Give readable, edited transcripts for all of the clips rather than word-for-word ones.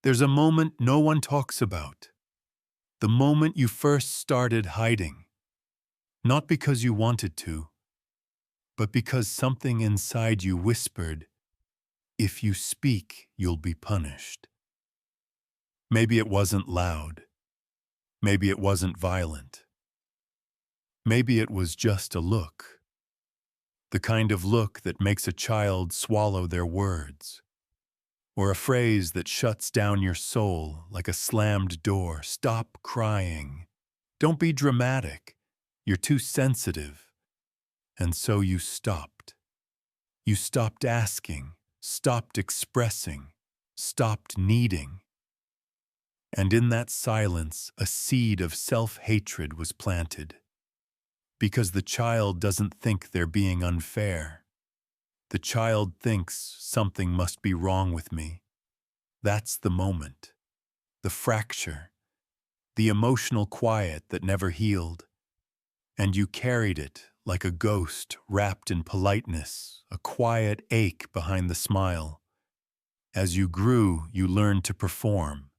There's a moment no one talks about. The moment you first started hiding. Not because you wanted to, but because something inside you whispered, if you speak, you'll be punished. Maybe it wasn't loud. Maybe it wasn't violent. Maybe it was just a look. The kind of look that makes a child swallow their words. Or a phrase that shuts down your soul like a slammed door. Stop crying. Don't be dramatic. You're too sensitive. And so you stopped. You stopped asking, stopped expressing, stopped needing. And in that silence, a seed of self-hatred was planted. Because the child doesn't think they're being unfair. The child thinks something must be wrong with me. That's the moment, the fracture, the emotional quiet that never healed. And you carried it like a ghost wrapped in politeness, a quiet ache behind the smile. As you grew, you learned to perform,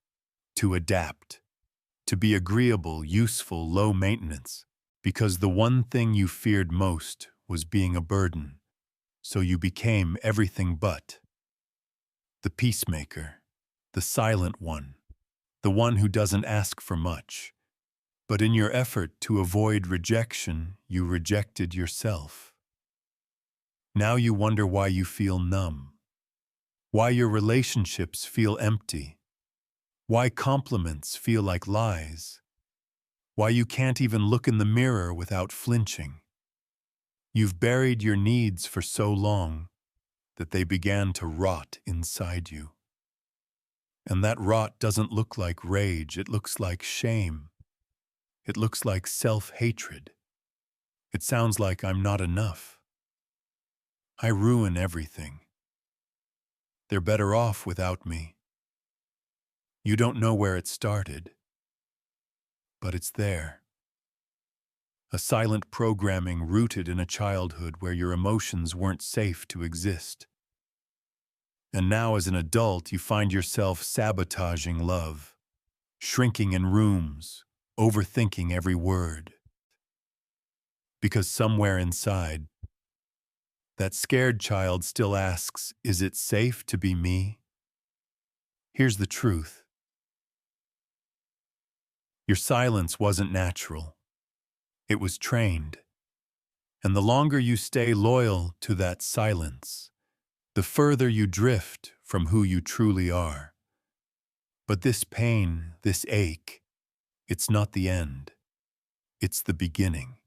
to adapt, to be agreeable, useful, low maintenance, because the one thing you feared most was being a burden. So you became everything but the peacemaker, the silent one, the one who doesn't ask for much. But in your effort to avoid rejection, you rejected yourself. Now you wonder why you feel numb, why your relationships feel empty, why compliments feel like lies, why you can't even look in the mirror without flinching. You've buried your needs for so long that they began to rot inside you. And that rot doesn't look like rage, it looks like shame. It looks like self-hatred. It sounds like I'm not enough. I ruin everything. They're better off without me. You don't know where it started, but it's there. A silent programming rooted in a childhood where your emotions weren't safe to exist. And now as an adult, you find yourself sabotaging love, shrinking in rooms, overthinking every word. Because somewhere inside, that scared child still asks, is it safe to be me? Here's the truth. Your silence wasn't natural. It was trained. And the longer you stay loyal to that silence, the further you drift from who you truly are. But this pain, this ache, it's not the end. It's the beginning.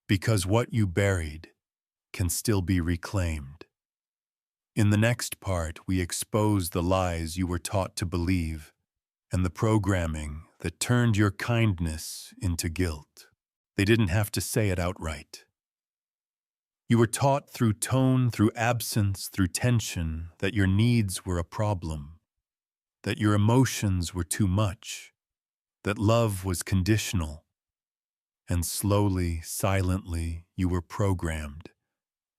Because what you buried can still be reclaimed. In the next part, we expose the lies you were taught to believe and the programming that turned your kindness into guilt. They didn't have to say it outright. You were taught through tone, through absence, through tension, that your needs were a problem, that your emotions were too much, that love was conditional. And slowly, silently, you were programmed,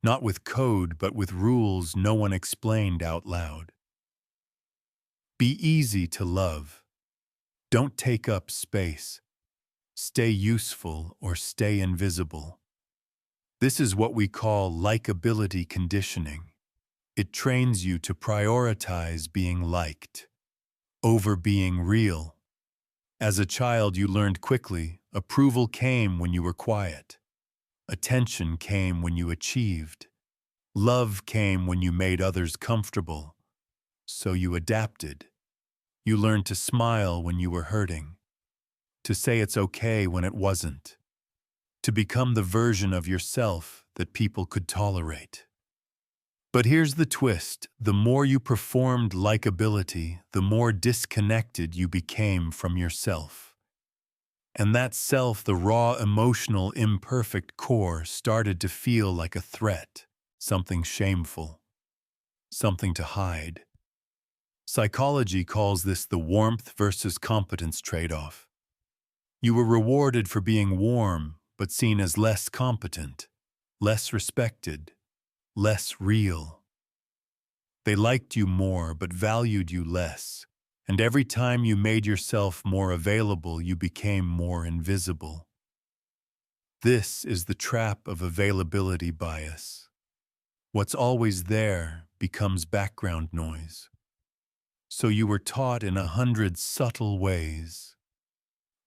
not with code, but with rules no one explained out loud. Be easy to love. Don't take up space. Stay useful or stay invisible. This is what we call likability conditioning. It trains you to prioritize being liked over being real. As a child, you learned quickly, approval came when you were quiet. Attention came when you achieved. Love came when you made others comfortable. So you adapted. You learned to smile when you were hurting, to say it's okay when it wasn't, to become the version of yourself that people could tolerate. But here's the twist. The more you performed likability, the more disconnected you became from yourself. And that self, the raw, emotional, imperfect core, started to feel like a threat, something shameful, something to hide. Psychology calls this the warmth versus competence trade-off. You were rewarded for being warm, but seen as less competent, less respected, less real. They liked you more, but valued you less, And every time you made yourself more available, you became more invisible. This is the trap of availability bias. What's always there becomes background noise. So you were taught in 100 subtle ways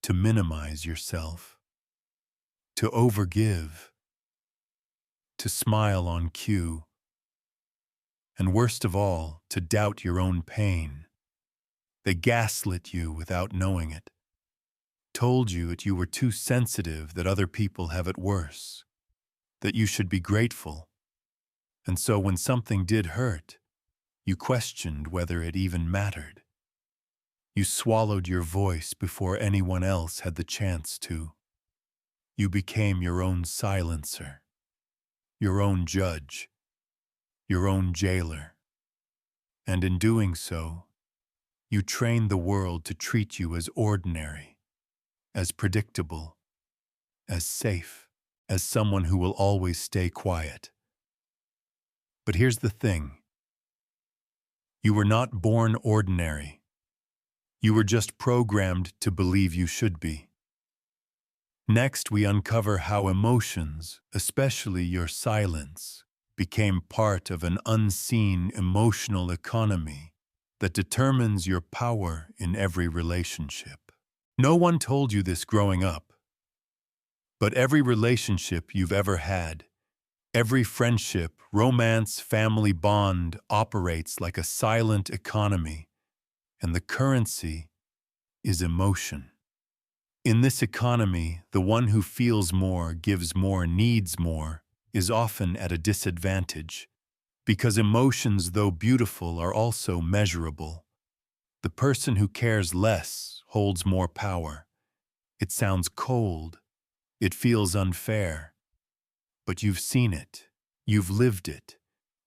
to minimize yourself, to overgive, to smile on cue, and worst of all, to doubt your own pain. They gaslit you without knowing it, told you that you were too sensitive, that other people have it worse, that you should be grateful. And so when something did hurt, you questioned whether it even mattered. You swallowed your voice before anyone else had the chance to. You became your own silencer, your own judge, your own jailer. And in doing so, you trained the world to treat you as ordinary, as predictable, as safe, as someone who will always stay quiet. But here's the thing. You were not born ordinary. You were just programmed to believe you should be. Next, we uncover how emotions, especially your silence, became part of an unseen emotional economy that determines your power in every relationship. No one told you this growing up, but every relationship you've ever had, every friendship, romance, family bond operates like a silent economy, and the currency is emotion. In this economy, the one who feels more, gives more, needs more, is often at a disadvantage, because emotions, though beautiful, are also measurable. The person who cares less holds more power. It sounds cold. It feels unfair. But you've seen it. You've lived it.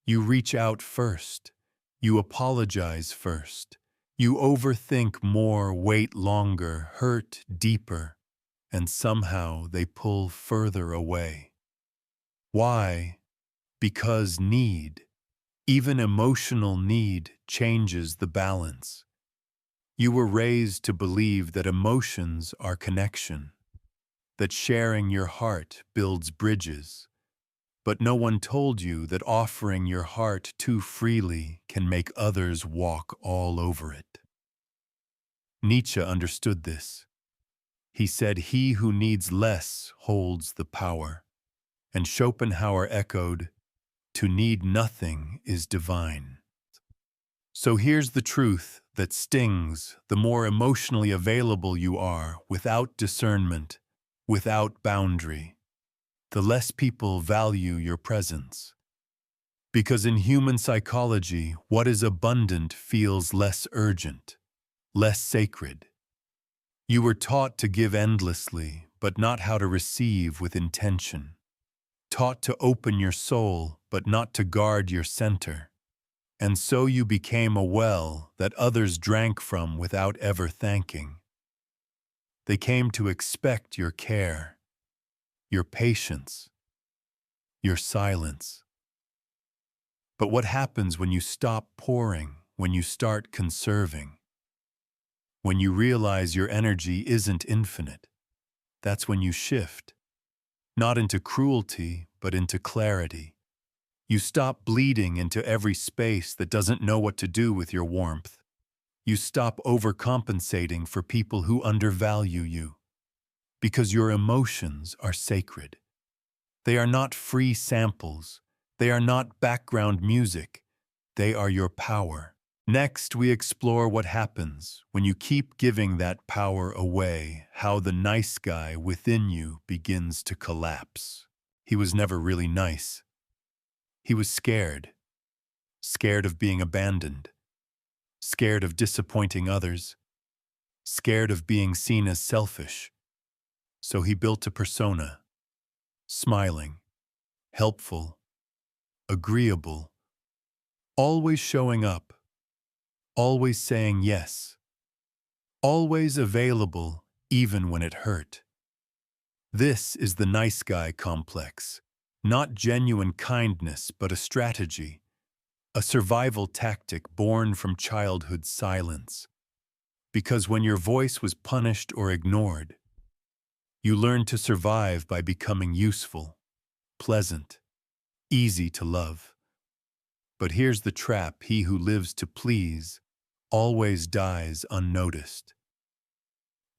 You reach out first. You apologize first. You overthink more, wait longer, hurt deeper, and somehow they pull further away. Why? Because need, even emotional need, changes the balance. You were raised to believe that emotions are connection, that sharing your heart builds bridges. But no one told you that offering your heart too freely can make others walk all over it. Nietzsche understood this. He said, "He who needs less holds the power." And Schopenhauer echoed, "To need nothing is divine." So here's the truth that stings: the more emotionally available you are, without discernment, without boundary, the less people value your presence. Because in human psychology, what is abundant feels less urgent, less sacred. You were taught to give endlessly, but not how to receive with intention. Taught to open your soul, but not to guard your center. And so you became a well that others drank from without ever thanking. They came to expect your care, your patience, your silence. But what happens when you stop pouring, when you start conserving? When you realize your energy isn't infinite, that's when you shift. Not into cruelty, but into clarity. You stop bleeding into every space that doesn't know what to do with your warmth. You stop overcompensating for people who undervalue you. Because your emotions are sacred. They are not free samples. They are not background music. They are your power. Next, we explore what happens when you keep giving that power away, how the nice guy within you begins to collapse. He was never really nice. He was scared. Scared of being abandoned. Scared of disappointing others. Scared of being seen as selfish. So he built a persona. Smiling. Helpful. Agreeable. Always showing up. Always saying yes. Always available, even when it hurt. This is the nice guy complex. Not genuine kindness, but a strategy. A survival tactic born from childhood silence. Because when your voice was punished or ignored, you learned to survive by becoming useful, pleasant, easy to love. But here's the trap: he who lives to please always dies unnoticed.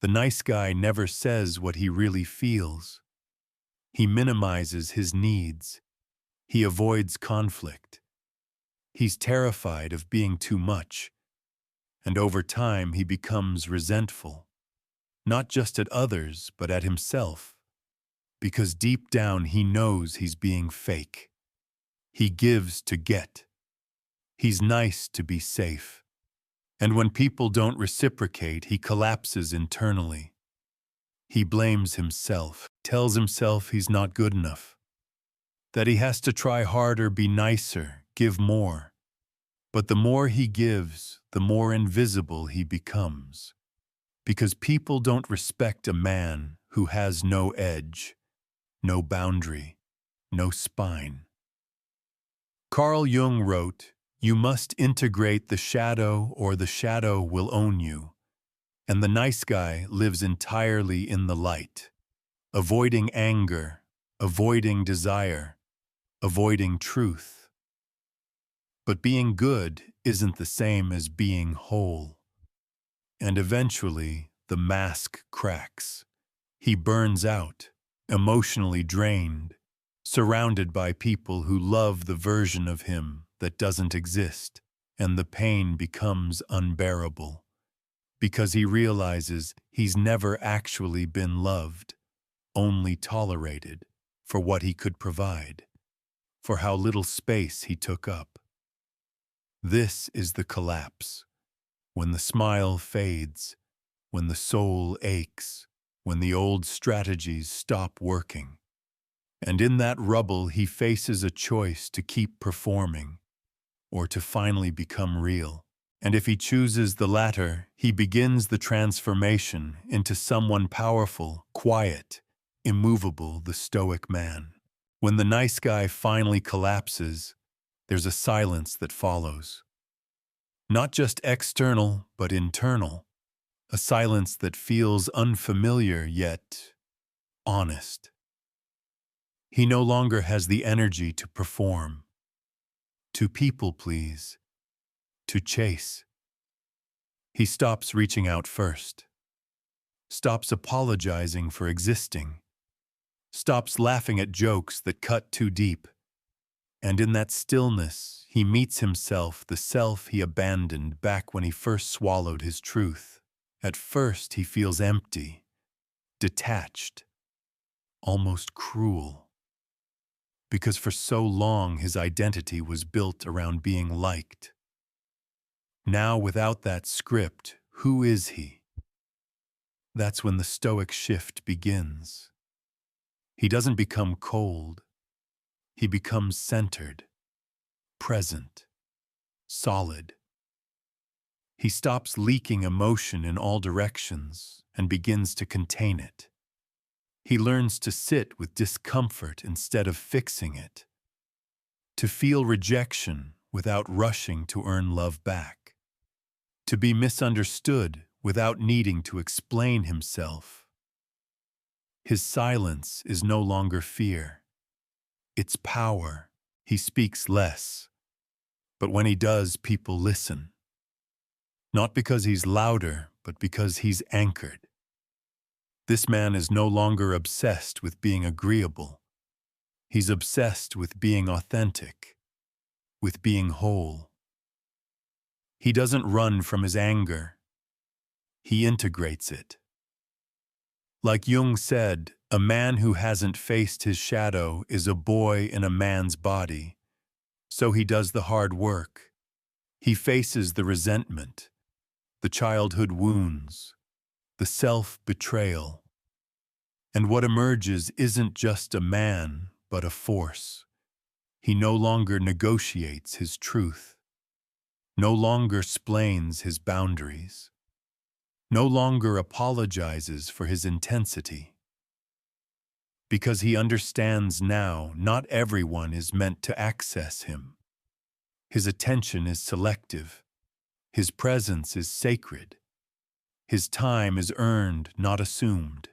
The nice guy never says what he really feels. He minimizes his needs. He avoids conflict. He's terrified of being too much, and over time he becomes resentful, not just at others, but at himself, because deep down he knows he's being fake. He gives to get. He's nice to be safe. And when people don't reciprocate, he collapses internally. He blames himself, tells himself he's not good enough, that he has to try harder, be nicer, give more. But the more he gives, the more invisible he becomes, because people don't respect a man who has no edge, no boundary, no spine. Carl Jung wrote, "You must integrate the shadow or the shadow will own you." And the nice guy lives entirely in the light, avoiding anger, avoiding desire, avoiding truth. But being good isn't the same as being whole. And eventually, the mask cracks. He burns out, emotionally drained, surrounded by people who love the version of him that doesn't exist, and the pain becomes unbearable, because he realizes he's never actually been loved, only tolerated for what he could provide, for how little space he took up. This is the collapse, when the smile fades, when the soul aches, when the old strategies stop working. And in that rubble, he faces a choice to keep performing or to finally become real. And if he chooses the latter, he begins the transformation into someone powerful, quiet, immovable, the stoic man. When the nice guy finally collapses, there's a silence that follows. Not just external, but internal. A silence that feels unfamiliar yet honest. He no longer has the energy to perform, to people please, to chase. He stops reaching out first, stops apologizing for existing, stops laughing at jokes that cut too deep. And in that stillness, he meets himself, the self he abandoned back when he first swallowed his truth. At first, he feels empty, detached, almost cruel, because for so long his identity was built around being liked. Now, without that script, who is he? That's when the stoic shift begins. He doesn't become cold. He becomes centered, present, solid. He stops leaking emotion in all directions and begins to contain it. He learns to sit with discomfort instead of fixing it, to feel rejection without rushing to earn love back, to be misunderstood without needing to explain himself. His silence is no longer fear. It's power. He speaks less, but when he does, people listen. Not because he's louder, but because he's anchored. This man is no longer obsessed with being agreeable. He's obsessed with being authentic, with being whole. He doesn't run from his anger. He integrates it. Like Jung said, a man who hasn't faced his shadow is a boy in a man's body. So he does the hard work. He faces the resentment, the childhood wounds, the self-betrayal. And what emerges isn't just a man, but a force. He no longer negotiates his truth, no longer splains his boundaries, no longer apologizes for his intensity. Because he understands now not everyone is meant to access him. His attention is selective. His presence is sacred. His time is earned, not assumed.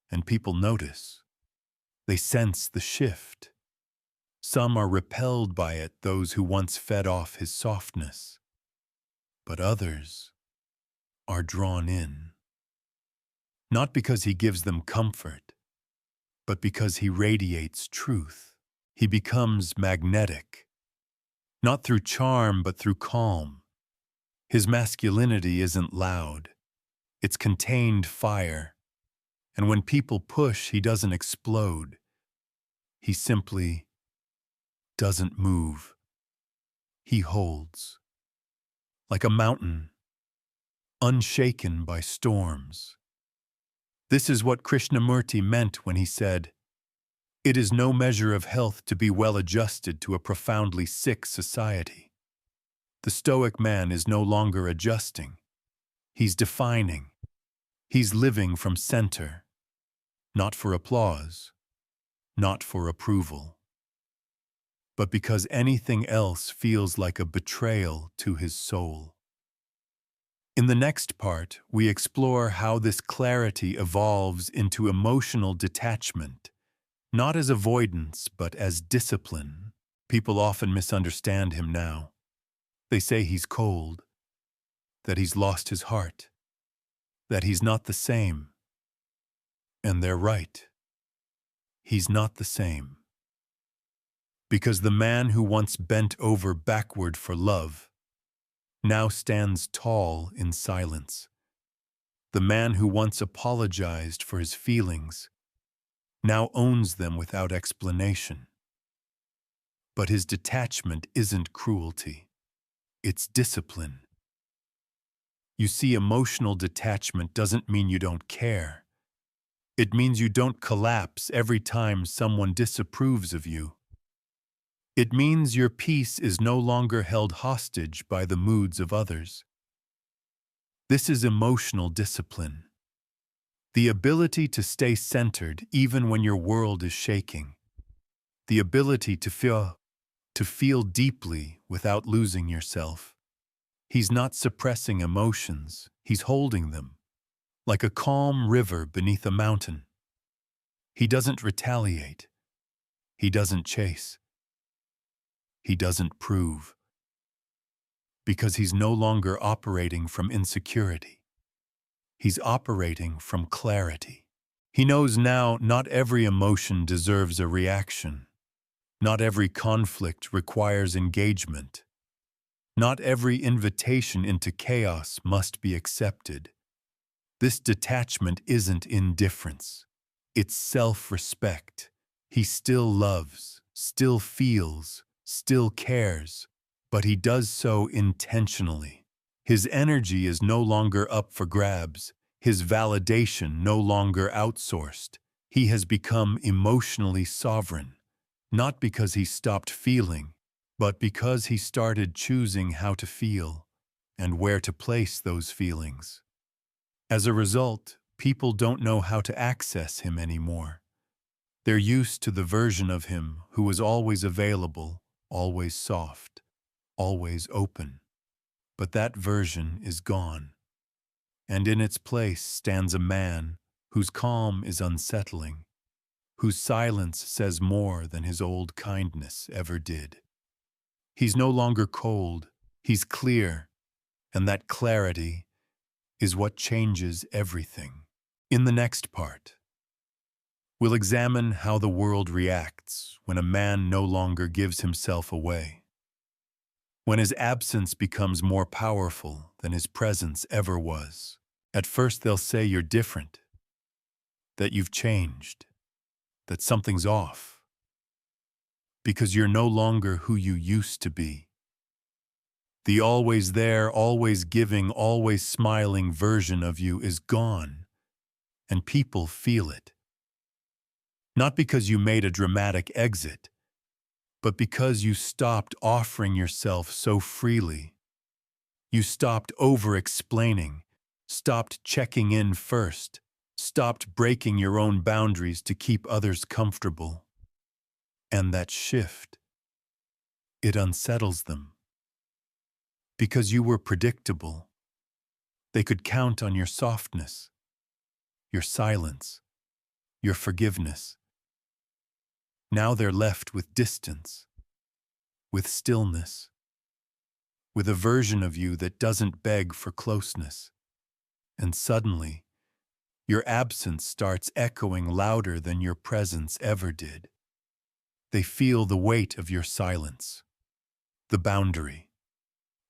And people notice. They sense the shift. Some are repelled by it, those who once fed off his softness. But others are drawn in. Not because he gives them comfort, but because he radiates truth. He becomes magnetic, not through charm, but through calm. His masculinity isn't loud. It's contained fire. And when people push, he doesn't explode. He simply doesn't move. He holds. Like a mountain, unshaken by storms. This is what Krishnamurti meant when he said, "It is no measure of health to be well adjusted to a profoundly sick society." The Stoic man is no longer adjusting. He's defining. He's living from center, not for applause, not for approval, but because anything else feels like a betrayal to his soul. In the next part, we explore how this clarity evolves into emotional detachment, not as avoidance, but as discipline. People often misunderstand him now. They say he's cold, that he's lost his heart, that he's not the same. And they're right. He's not the same. Because the man who once bent over backward for love now stands tall in silence. The man who once apologized for his feelings now owns them without explanation. But his detachment isn't cruelty. It's discipline. You see, emotional detachment doesn't mean you don't care. It means you don't collapse every time someone disapproves of you. It means your peace is no longer held hostage by the moods of others. This is emotional discipline. The ability to stay centered even when your world is shaking. The ability to feel deeply without losing yourself. He's not suppressing emotions, he's holding them, like a calm river beneath a mountain. He doesn't retaliate. He doesn't chase. He doesn't prove. Because he's no longer operating from insecurity. He's operating from clarity. He knows now not every emotion deserves a reaction. Not every conflict requires engagement. Not every invitation into chaos must be accepted. This detachment isn't indifference. It's self-respect. He still loves, still feels, still cares, but he does so intentionally. His energy is no longer up for grabs, his validation no longer outsourced. He has become emotionally sovereign, not because he stopped feeling, but because he started choosing how to feel and where to place those feelings. As a result, people don't know how to access him anymore. They're used to the version of him who was always available, always soft, always open. But that version is gone. And in its place stands a man whose calm is unsettling, whose silence says more than his old kindness ever did. He's no longer cold, he's clear, and that clarity is what changes everything. In the next part, we'll examine how the world reacts when a man no longer gives himself away. When his absence becomes more powerful than his presence ever was. At first they'll say you're different, that you've changed, that something's off, because you're no longer who you used to be. The always there, always giving, always smiling version of you is gone, and people feel it. Not because you made a dramatic exit, but because you stopped offering yourself so freely. You stopped over-explaining, stopped checking in first, stopped breaking your own boundaries to keep others comfortable. And that shift, it unsettles them. Because you were predictable. They could count on your softness, your silence, your forgiveness. Now they're left with distance, with stillness, with a version of you that doesn't beg for closeness. And suddenly, your absence starts echoing louder than your presence ever did. They feel the weight of your silence, the boundary,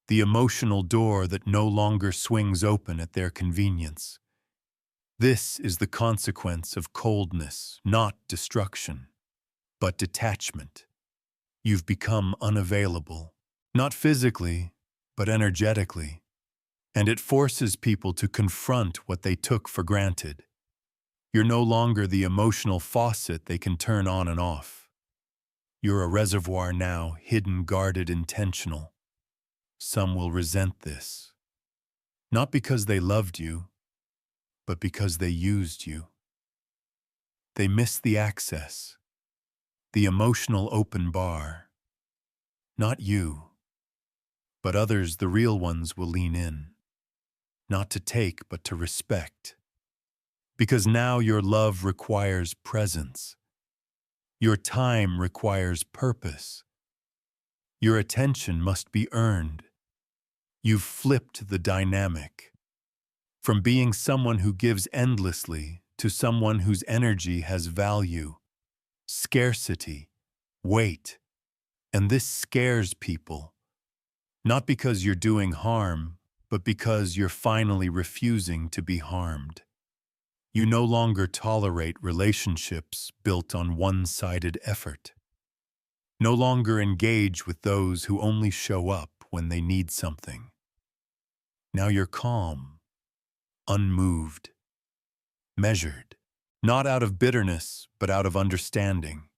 the emotional door that no longer swings open at their convenience. This is the consequence of coldness, not destruction, but detachment. You've become unavailable, not physically, but energetically, and it forces people to confront what they took for granted. You're no longer the emotional faucet they can turn on and off. You're a reservoir now, hidden, guarded, intentional. Some will resent this, not because they loved you, but because they used you. They miss the access, the emotional open bar. Not you, but others, the real ones, will lean in, not to take, but to respect. Because now your love requires presence. Your time requires purpose. Your attention must be earned. You've flipped the dynamic. From being someone who gives endlessly to someone whose energy has value, scarcity, weight. And this scares people, not because you're doing harm, but because you're finally refusing to be harmed. You no longer tolerate relationships built on one-sided effort. No longer engage with those who only show up when they need something. Now you're calm, unmoved, measured, not out of bitterness, but out of understanding.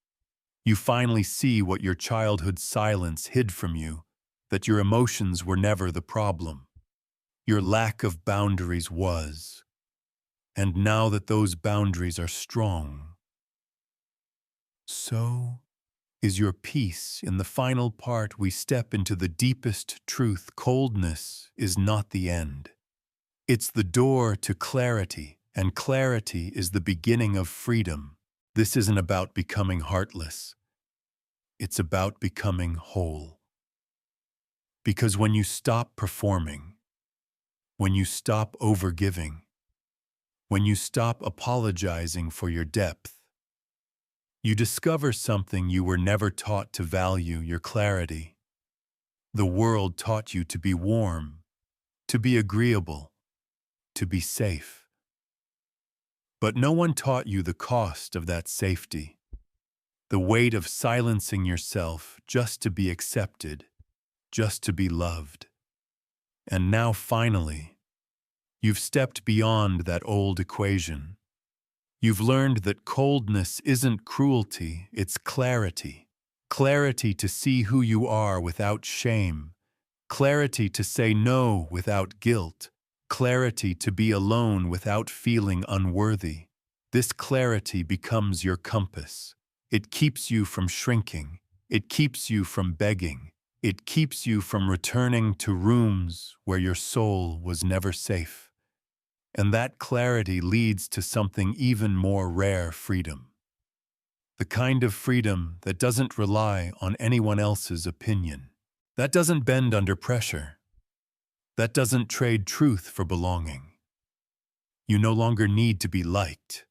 You finally see what your childhood silence hid from you, that your emotions were never the problem. Your lack of boundaries was. And now that those boundaries are strong, so is your peace. In the final part, we step into the deepest truth. Coldness is not the end. It's the door to clarity, and clarity is the beginning of freedom. This isn't about becoming heartless. It's about becoming whole. Because when you stop performing, when you stop overgiving, when you stop apologizing for your depth, you discover something you were never taught to value: your clarity. The world taught you to be warm, to be agreeable, to be safe. But no one taught you the cost of that safety, the weight of silencing yourself just to be accepted, just to be loved. And now finally, you've stepped beyond that old equation. You've learned that coldness isn't cruelty, it's clarity. Clarity to see who you are without shame. Clarity to say no without guilt. Clarity to be alone without feeling unworthy. This clarity becomes your compass. It keeps you from shrinking. It keeps you from begging. It keeps you from returning to rooms where your soul was never safe. And that clarity leads to something even more rare: freedom. The kind of freedom that doesn't rely on anyone else's opinion, that doesn't bend under pressure, that doesn't trade truth for belonging. You no longer need to be liked.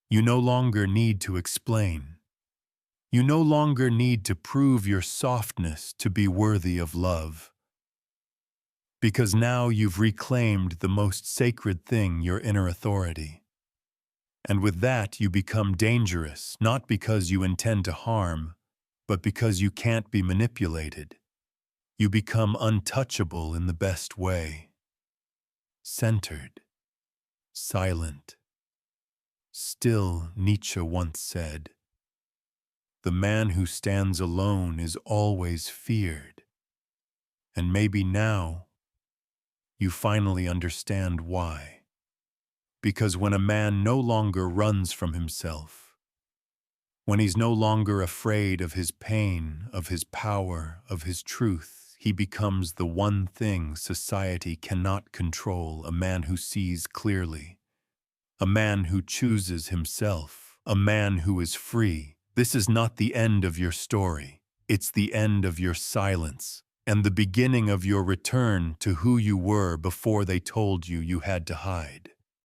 You no longer need to explain. You no longer need to prove your softness to be worthy of love. Because now you've reclaimed the most sacred thing: your inner authority. And with that, you become dangerous, not because you intend to harm, but because you can't be manipulated. You become untouchable in the best way. Centered, silent, still. Nietzsche once said, "The man who stands alone is always feared." And maybe now, you finally understand why. Because when a man no longer runs from himself, when he's no longer afraid of his pain, of his power, of his truth, he becomes the one thing society cannot control, a man who sees clearly, a man who chooses himself, a man who is free. This is not the end of your story. It's the end of your silence, and the beginning of your return to who you were before they told you you had to hide.